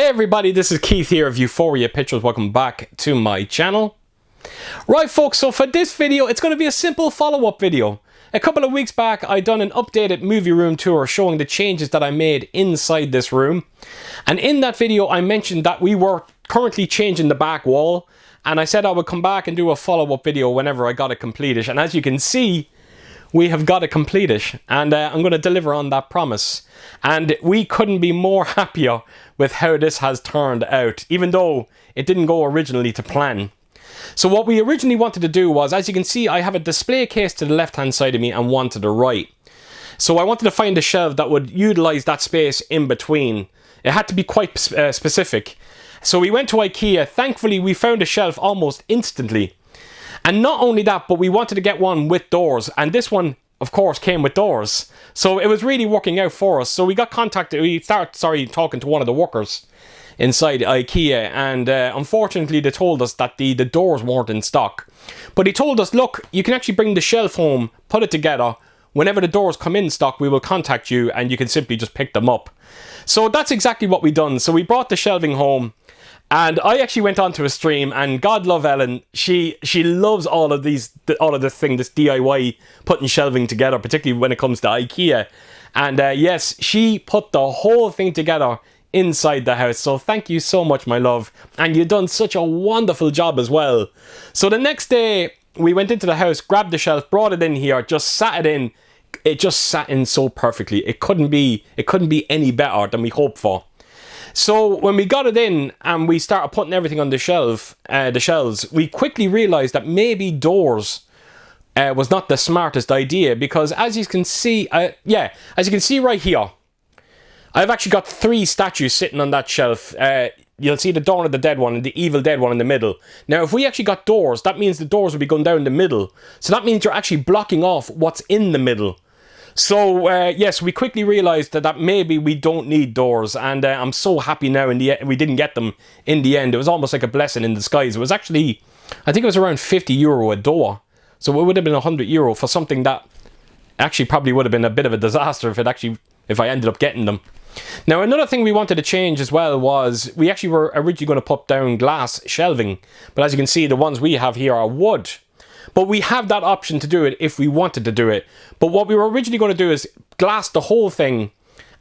Hey everybody, this is Keith here of Euphoria Pictures. Welcome back to my channel. Right folks, so for this video, it's going to be a simple follow-up video. A couple of weeks back, I done an updated movie room tour showing the changes that I made inside this room. And in that video, I mentioned that we were currently changing the back wall. And I said I would come back and do a follow-up video whenever I got it completed. And as you can see, we have got it completed. And I'm going to deliver on that promise. And we couldn't be more happier with how this has turned out, even though it didn't go originally to plan. So what we originally wanted to do was, as you can see, I have a display case to the left hand side of me and one to the right. So I wanted to find a shelf that would utilize that space in between. It had to be quite specific. So we went to IKEA. Thankfully, we found a shelf almost instantly. And not only that, but we wanted to get one with doors. And this one, of course, came with doors. So it was really working out for us. So we got contacted, we started talking to one of the workers inside IKEA, and unfortunately they told us that the doors weren't in stock. But he told us, look, you can actually bring the shelf home, put it together. Whenever the doors come in stock, we will contact you and you can simply just pick them up. So that's exactly what we done. So we brought the shelving home. And I actually went onto a stream, and God love Ellen, she loves all of this thing, this DIY, putting shelving together, particularly when it comes to IKEA. And yes, she put the whole thing together inside the house. So thank you so much, my love. And you've done such a wonderful job as well. So the next day, we went into the house, grabbed the shelf, brought it in here, just sat it in. It just sat in so perfectly. It couldn't be any better than we hoped for. So when we got it in and we started putting everything on the shelves, we quickly realized that maybe doors was not the smartest idea, because as you can see, as you can see right here, I've actually got 3 statues sitting on that shelf. You'll see the Dawn of the Dead one and the Evil Dead one in the middle. Now, if we actually got doors, that means the doors would be going down the middle. So that means you're actually blocking off what's in the middle. So, yes, we quickly realised that maybe we don't need doors, and I'm so happy now we didn't get them in the end. It was almost like a blessing in disguise. It was actually, I think it was around €50 a door. So it would have been €100 for something that actually probably would have been a bit of a disaster if I ended up getting them. Now, another thing we wanted to change as well was we actually were originally going to put down glass shelving, but as you can see, the ones we have here are wood. But we have that option to do it if we wanted to do it. But what we were originally going to do is glass the whole thing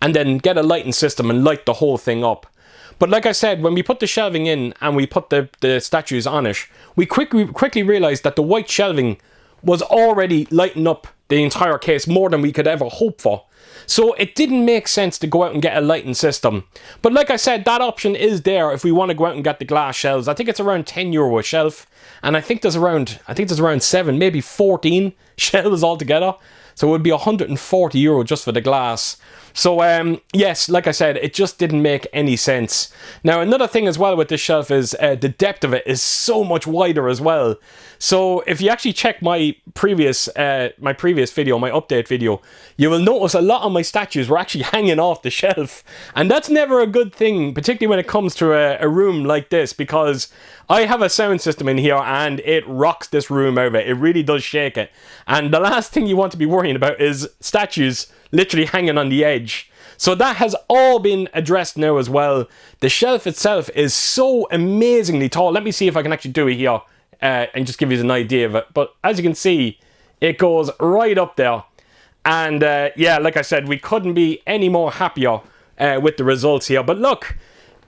and then get a lighting system and light the whole thing up. But like I said, when we put the shelving in and we put the statues on it, we quickly realised that the white shelving was already lighting up the entire case more than we could ever hope for. So it didn't make sense to go out and get a lighting system. But like I said, that option is there if we want to go out and get the glass shelves. I think it's around €10 a shelf. And I think there's around 7, maybe 14 shelves altogether. So it would be €140 just for the glass. So yes, like I said, it just didn't make any sense. Now, another thing as well with this shelf is the depth of it is so much wider as well. So if you actually check my previous video, my update video, you will notice a lot of my statues were actually hanging off the shelf. And that's never a good thing, particularly when it comes to a room like this, because I have a sound system in here and it rocks this room over. It really does shake it. And the last thing you want to be worrying about is statues literally hanging on the edge. So that has all been addressed now as well. The shelf itself is so amazingly tall. Let me see if I can actually do it here and just give you an idea of it. But as you can see, it goes right up there. And yeah, like I said, we couldn't be any more happier with the results here. But look,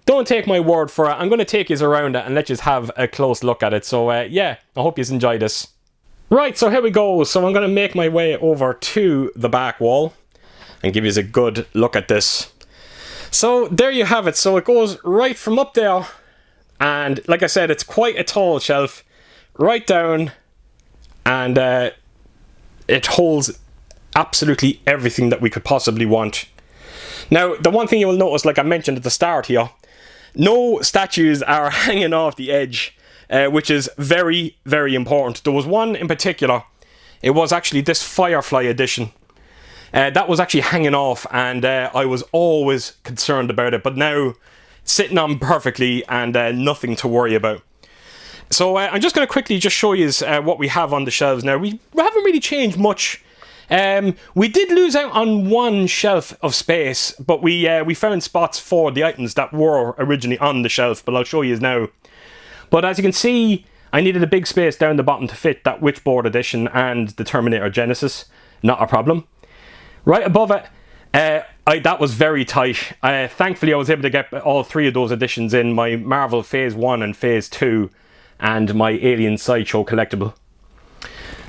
don't take my word for it. I'm going to take you around it and let you have a close look at it. So yeah, I hope you enjoy this. Right, so here we go. So I'm going to make my way over to the back wall and give you a good look at this. So there you have it. So it goes right from up there, and like I said, it's quite a tall shelf, right down, and it holds absolutely everything that we could possibly want. Now, the one thing you will notice, like I mentioned at the start here, no statues are hanging off the edge, which is very, very important. There was one in particular. It was actually this Firefly edition. That was actually hanging off, and I was always concerned about it, but now sitting on perfectly and nothing to worry about. So I'm just going to quickly just show you what we have on the shelves now. We haven't really changed much We did lose out on one shelf of space, but we found spots for the items that were originally on the shelf, but I'll show you now. But as you can see, I needed a big space down the bottom to fit that Witchboard edition and the Terminator Genesis. Not a problem. Right above it, that was very tight. Thankfully, I was able to get all 3 of those editions in, my Marvel Phase 1 and Phase 2, and my Alien Sideshow collectible.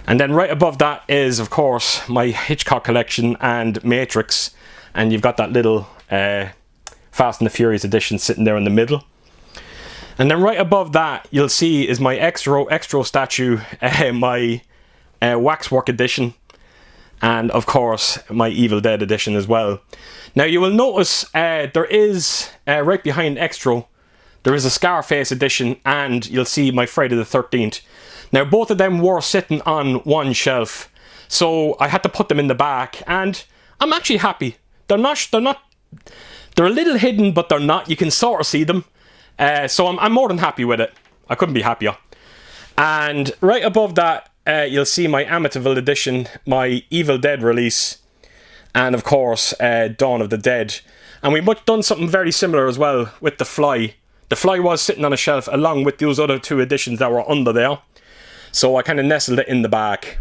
And then right above that is, of course, my Hitchcock collection and Matrix. And you've got that little Fast and the Furious edition sitting there in the middle. And then right above that, you'll see is my extra statue, my Waxwork edition. And, of course, my Evil Dead edition as well. Now, you will notice there is, right behind Extra, there is a Scarface edition, and you'll see my Friday the 13th. Now, both of them were sitting on one shelf, so I had to put them in the back, and I'm actually happy. They're a little hidden, but they're not. You can sort of see them, so I'm more than happy with it. I couldn't be happier. And right above that, you'll see my Amityville edition, my Evil Dead release, and of course, Dawn of the Dead. And we've done something very similar as well with The Fly. The Fly was sitting on a shelf along with those other 2 editions that were under there. So I kind of nestled it in the back.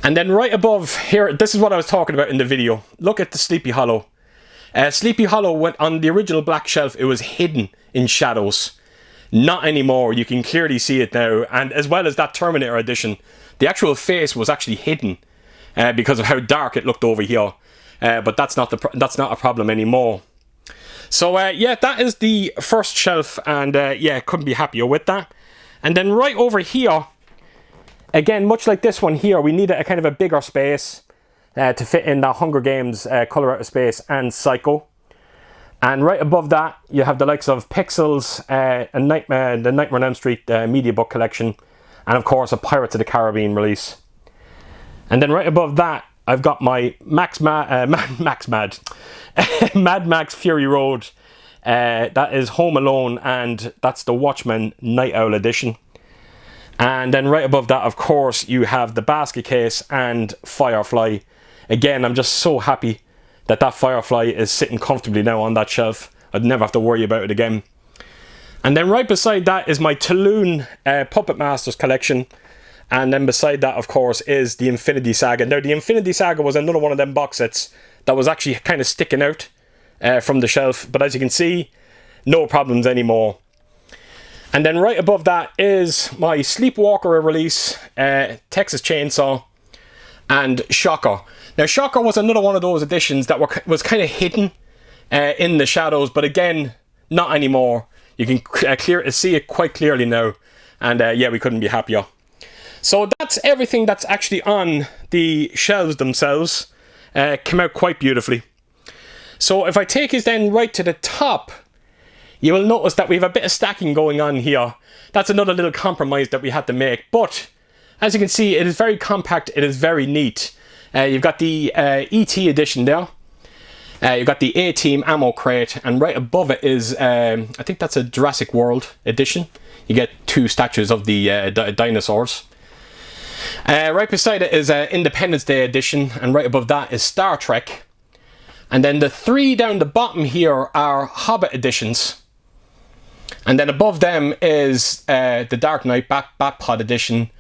And then right above here, this is what I was talking about in the video. Look at the Sleepy Hollow. Sleepy Hollow went on the original black shelf. It was hidden in shadows. Not anymore. You can clearly see it now. And as well as that Terminator edition, the actual face was actually hidden because of how dark it looked over here. But that's not a problem anymore. So yeah, that is the first shelf, and yeah, couldn't be happier with that. And then right over here, again, much like this one here, we needed a kind of a bigger space to fit in that Hunger Games Colour Out of Space and Psycho. And right above that, you have the likes of Pixels, the Nightmare on Elm Street media book collection, and of course a Pirates of the Caribbean release. And then right above that, I've got my Mad Max Fury Road. That is Home Alone, and that's the Watchmen Night Owl edition. And then right above that, of course, you have the basket case and Firefly. Again, I'm just so happy that Firefly is sitting comfortably now on that shelf. I'd never have to worry about it again. And then right beside that is my Tulloon Puppet Masters collection. And then beside that, of course, is the Infinity Saga. Now, the Infinity Saga was another one of them box sets that was actually kind of sticking out from the shelf. But as you can see, no problems anymore. And then right above that is my Sleepwalker release, Texas Chainsaw, and Shocker. Now, Shocker was another one of those editions that was kind of hidden in the shadows, but again, not anymore. You can see it quite clearly now, and yeah, we couldn't be happier. So that's everything that's actually on the shelves themselves. Came out quite beautifully. So if I take us then right to the top, you will notice that we have a bit of stacking going on here. That's another little compromise that we had to make, but as you can see, it is very compact, it is very neat. You've got the ET edition there. You've got the A-Team ammo crate, and right above it is, I think that's a Jurassic World edition. You get 2 statues of the dinosaurs. Right beside it is Independence Day edition, and right above that is Star Trek. And then the 3 down the bottom here are Hobbit editions. And then above them is the Dark Knight Batpod edition,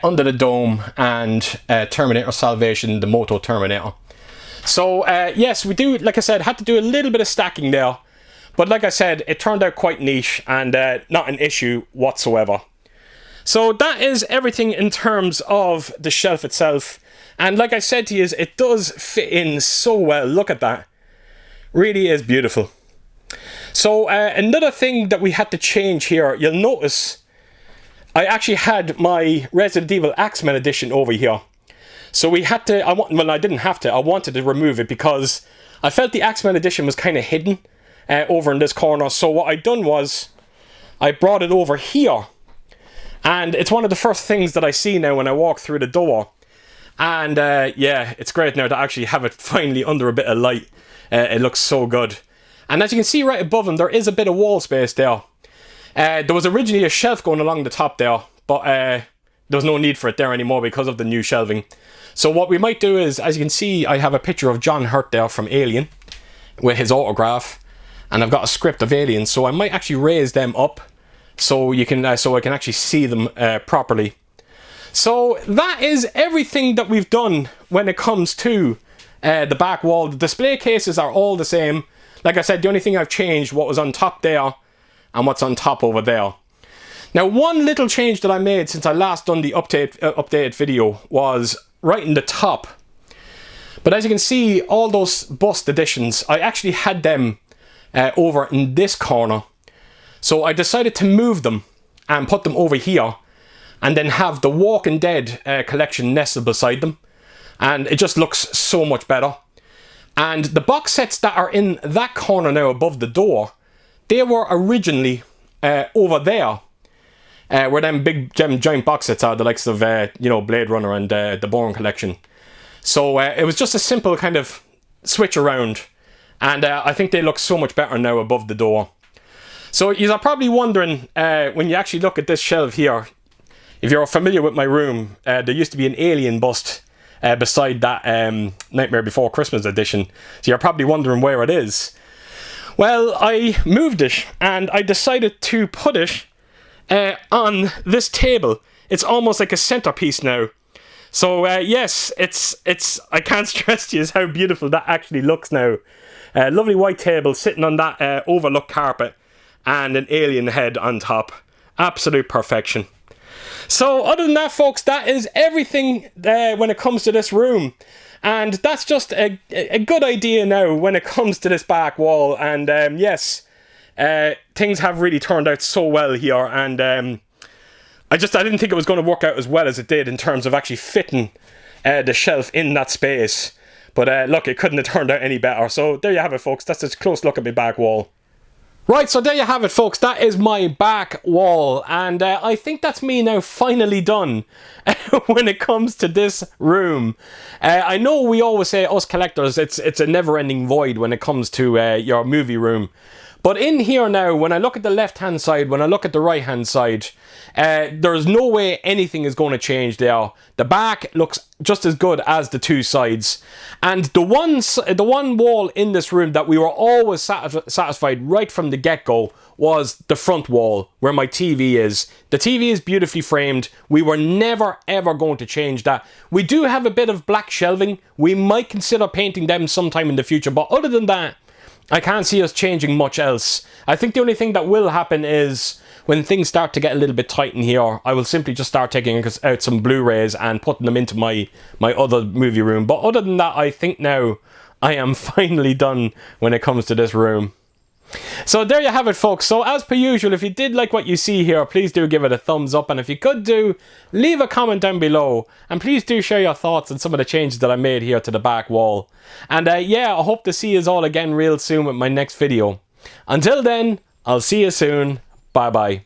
Under the Dome, and Terminator Salvation, the Moto Terminator. So yes, we do, like I said, had to do a little bit of stacking there. But like I said, it turned out quite niche and not an issue whatsoever. So that is everything in terms of the shelf itself. And like I said to you, it does fit in so well. Look at that. Really is beautiful. So another thing that we had to change here, you'll notice I actually had my Resident Evil X-Men edition over here. So we had to, well, I didn't have to, I wanted to remove it because I felt the X-Men edition was kind of hidden over in this corner. So what I done was I brought it over here. And it's one of the first things that I see now when I walk through the door. And yeah, it's great now to actually have it finally under a bit of light. It looks so good. And as you can see right above him, there is a bit of wall space there. There was originally a shelf going along the top there, but there's no need for it there anymore because of the new shelving. So what we might do is, as you can see, I have a picture of John Hurt there from Alien with his autograph, and I've got a script of Alien, so I might actually raise them up so you can so I can actually see them properly. So that is everything that we've done when it comes to the back wall. The display cases are all the same. Like I said, the only thing I've changed what was on top there and what's on top over there. Now, one little change that I made since I last done the updated video was right in the top. But as you can see, all those bust editions, I actually had them over in this corner. So I decided to move them and put them over here, and then have the Walking Dead collection nestled beside them. And it just looks so much better. And the box sets that are in that corner now above the door, they were originally over there. Where them big giant box sets are, the likes of you know, Blade Runner and the Bourne collection. So it was just a simple kind of switch around, and I think they look so much better now above the door. So you're probably wondering, when you actually look at this shelf here, if you're familiar with my room, there used to be an Alien bust beside that Nightmare Before Christmas edition. So you're probably wondering where it is. Well, I moved it, and I decided to put it on this table. It's almost like a centerpiece now. So yes, it's I can't stress to you how beautiful that actually looks now. Lovely white table sitting on that overlook carpet, and an alien head on top. Absolute perfection. So other than that, folks, that is everything when it comes to this room. And that's just a good idea now when it comes to this back wall. And yes, things have really turned out so well here. And I didn't think it was going to work out as well as it did in terms of actually fitting the shelf in that space. But look, it couldn't have turned out any better. So there you have it, folks. That's a close look at my back wall. Right, so there you have it, folks. That is my back wall, and I think that's me now finally done when it comes to this room. I know we always say, us collectors, it's a never-ending void when it comes to your movie room. But in here now, when I look at the left-hand side, when I look at the right-hand side, there's no way anything is going to change there. The back looks just as good as the two sides. And the one wall in this room that we were always satisfied right from the get-go was the front wall, where my TV is. The TV is beautifully framed. We were never, ever going to change that. We do have a bit of black shelving. We might consider painting them sometime in the future. But other than that, I can't see us changing much else. I think the only thing that will happen is when things start to get a little bit tight in here, I will simply just start taking out some Blu-rays and putting them into my other movie room. But other than that, I think now I am finally done when it comes to this room. So there you have it, folks. So as per usual, if you did like what you see here, please do give it a thumbs up. And if you could leave a comment down below. And please do share your thoughts on some of the changes that I made here to the back wall. And yeah, I hope to see you all again real soon with my next video. Until then, I'll see you soon. Bye bye.